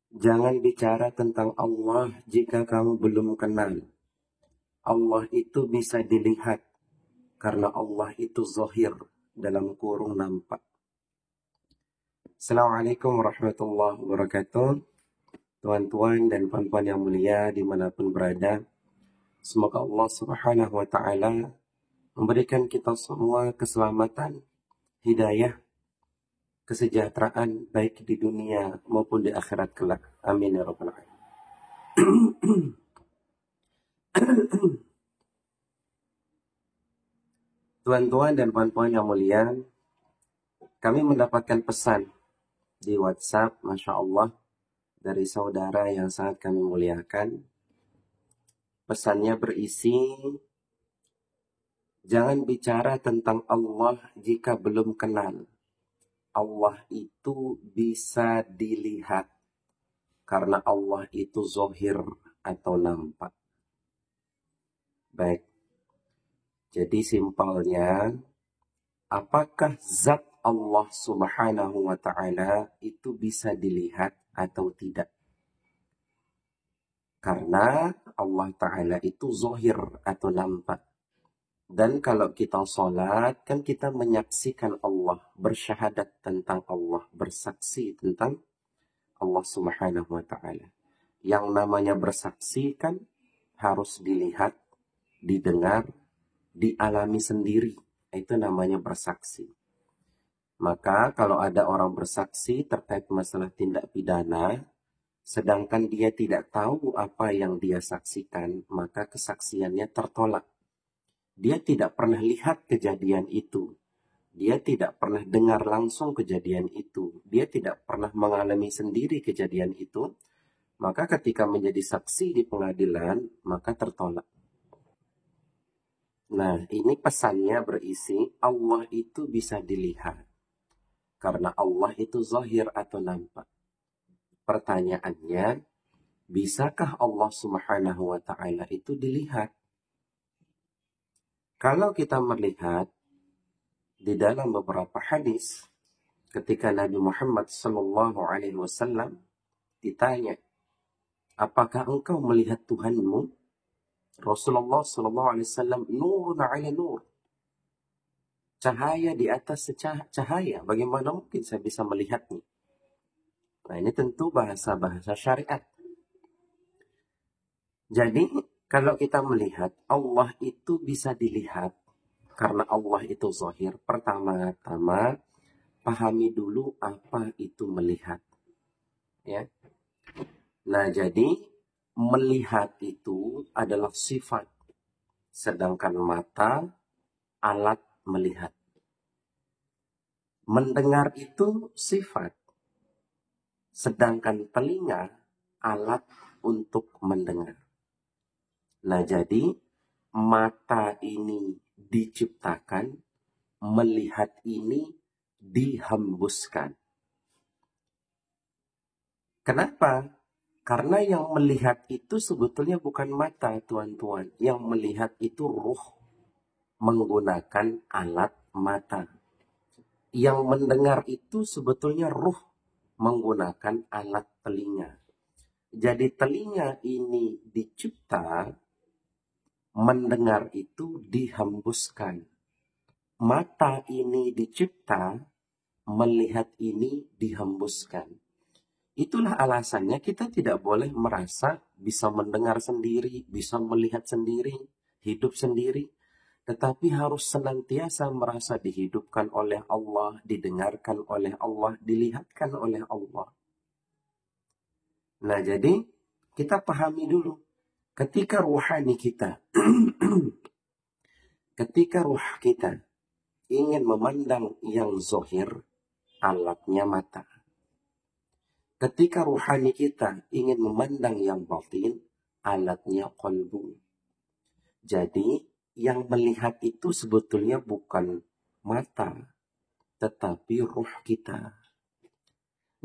Jangan bicara tentang Allah jika kamu belum kenal. Allah itu bisa dilihat karena Allah itu zahir dalam kurung nampak. Assalamualaikum warahmatullahi wabarakatuh. Tuan-tuan dan puan-puan yang mulia dimanapun berada. Semoga Allah subhanahu wa ta'ala memberikan kita semua keselamatan, hidayah, kesejahteraan baik di dunia maupun di akhirat kelak. Amin ya rabbal alamin. Tuan-tuan dan puan-puan yang mulia, kami mendapatkan pesan di WhatsApp, Masya Allah, dari saudara yang sangat kami muliakan. Pesannya berisi, jangan bicara tentang Allah jika belum kenal. Allah itu bisa dilihat karena Allah itu zahir atau nampak. Baik, jadi simpelnya, apakah zat Allah subhanahu wa ta'ala itu bisa dilihat atau tidak? Karena Allah ta'ala itu zahir atau nampak. Dan kalau kita sholat, kan kita menyaksikan Allah, bersyahadat tentang Allah, bersaksi tentang Allah subhanahu wa ta'ala. Yang namanya bersaksi kan harus dilihat, didengar, dialami sendiri. Itu namanya bersaksi. Maka kalau ada orang bersaksi terkait masalah tindak pidana, sedangkan dia tidak tahu apa yang dia saksikan, maka kesaksiannya tertolak. Dia tidak pernah lihat kejadian itu. Dia tidak pernah dengar langsung kejadian itu. Dia tidak pernah mengalami sendiri kejadian itu. Maka ketika menjadi saksi di pengadilan, maka tertolak. Nah, ini pesannya berisi, Allah itu bisa dilihat. Karena Allah itu zahir atau nampak. Pertanyaannya, bisakah Allah subhanahu wa ta'ala itu dilihat? Kalau kita melihat di dalam beberapa hadis, ketika Nabi Muhammad sallallahu alaihi wasallam ditanya, apakah engkau melihat Tuhanmu? Rasulullah sallallahu alaihi wasallam nurun ala nur. Cahaya di atas cahaya. Bagaimana mungkin saya bisa melihatnya? Nah, ini tentu bahasa-bahasa syariat. Jadi, kalau kita melihat Allah itu bisa dilihat karena Allah itu zahir. Pertama-tama pahami dulu apa itu melihat. Ya. Nah, jadi melihat itu adalah sifat, sedangkan mata alat melihat. Mendengar itu sifat, sedangkan telinga alat untuk mendengar. Nah, jadi mata ini diciptakan, melihat ini dihembuskan. Kenapa? Karena yang melihat itu sebetulnya bukan mata, tuan-tuan. Yang melihat itu ruh menggunakan alat mata. Yang mendengar itu sebetulnya ruh menggunakan alat telinga. Jadi telinga ini dicipta, mendengar itu dihembuskan. Mata ini dicipta, melihat ini dihembuskan. Itulah alasannya kita tidak boleh merasa bisa mendengar sendiri, bisa melihat sendiri, hidup sendiri. Tetapi harus senantiasa merasa dihidupkan oleh Allah, didengarkan oleh Allah, dilihatkan oleh Allah. Nah, jadi kita pahami dulu. Ketika ruhani kita, ketika ruh kita ingin memandang yang zahir, alatnya mata. Ketika ruhani kita ingin memandang yang batin, alatnya qalbu. Jadi, yang melihat itu sebetulnya bukan mata, tetapi ruh kita.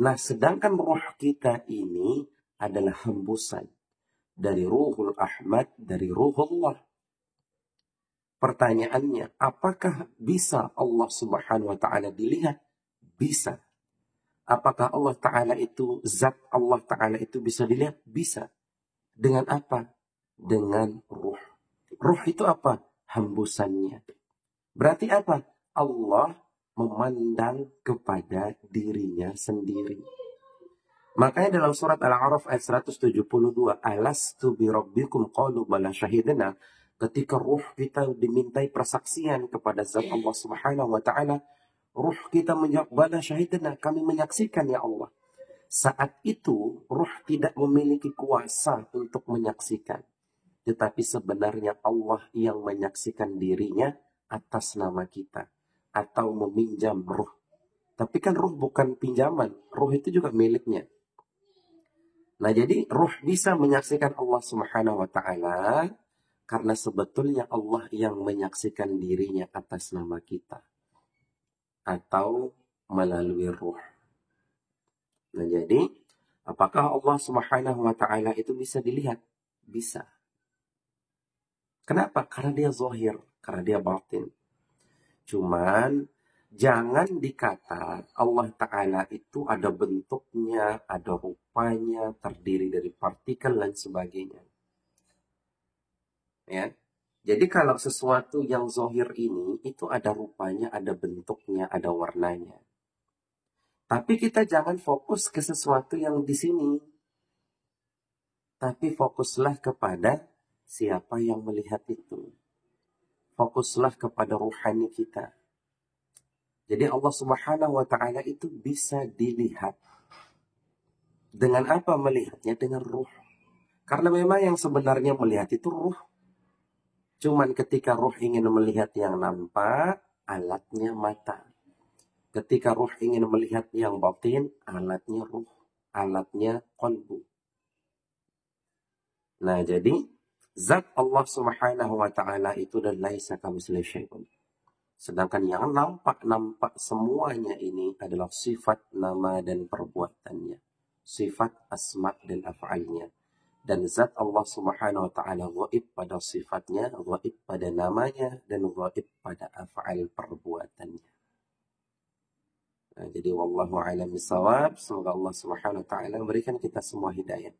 Nah, sedangkan ruh kita ini adalah hembusan dari Ruhul Ahmad, dari Ruhullah. Pertanyaannya, apakah bisa Allah subhanahu wa ta'ala dilihat? Bisa. Apakah Allah Ta'ala itu, zat Allah Ta'ala itu bisa dilihat? Bisa. Dengan apa? Dengan ruh. Ruh itu apa? Hembusannya. Berarti apa? Allah memandang kepada dirinya sendiri. Makanya dalam surat Al-A'raf ayat 172, alastu bi rabbikum qalu bala syahidana, ketika ruh kita dimintai persaksian kepada zat Allah Subhanahu wa taala, ruh kita menjawab bala syahidana, kami menyaksikan ya Allah. Saat itu ruh tidak memiliki kuasa untuk menyaksikan, tetapi sebenarnya Allah yang menyaksikan dirinya atas nama kita atau meminjam ruh. Tapi kan ruh bukan pinjaman, ruh itu juga miliknya. Nah, jadi ruh bisa menyaksikan Allah Subhanahu wa taala karena sebetulnya Allah yang menyaksikan dirinya atas nama kita atau melalui ruh. Nah, jadi apakah Allah Subhanahu wa taala itu bisa dilihat? Bisa. Kenapa? Karena dia zahir, karena dia batin. Cuman jangan dikata Allah Ta'ala itu ada bentuknya, ada rupanya, terdiri dari partikel dan sebagainya. Ya. Jadi kalau sesuatu yang zahir ini, itu ada rupanya, ada bentuknya, ada warnanya. Tapi kita jangan fokus ke sesuatu yang di sini. Tapi fokuslah kepada siapa yang melihat itu. Fokuslah kepada ruhani kita. Jadi Allah Subhanahu wa taala itu bisa dilihat. Dengan apa melihatnya? Dengan ruh. Karena memang yang sebenarnya melihat itu ruh. Cuman ketika ruh ingin melihat yang nampak, alatnya mata. Ketika ruh ingin melihat yang batin, alatnya ruh. Alatnya qalbu. Nah, jadi zat Allah Subhanahu wa taala itu dan laisa kamitslihi syai'un. Sedangkan yang nampak semuanya ini adalah sifat nama dan perbuatannya. Sifat asma dan af'alnya. Dan zat Allah Subhanahu wa taala ghaib pada sifatnya, ghaib pada namanya, dan ghaib pada af'al perbuatannya. Nah, jadi wallahu a'lam bishawab. Semoga Allah Subhanahu wa taala memberikan kita semua hidayah.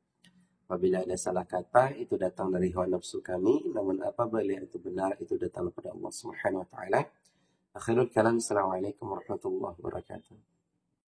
Apabila ada salah kata, itu datang dari hawa nafsu kami. Namun apabila itu benar, itu datang daripada Allah Subhanahu wa taala. Akhirul kalam, assalamualaikum warahmatullahi wabarakatuh.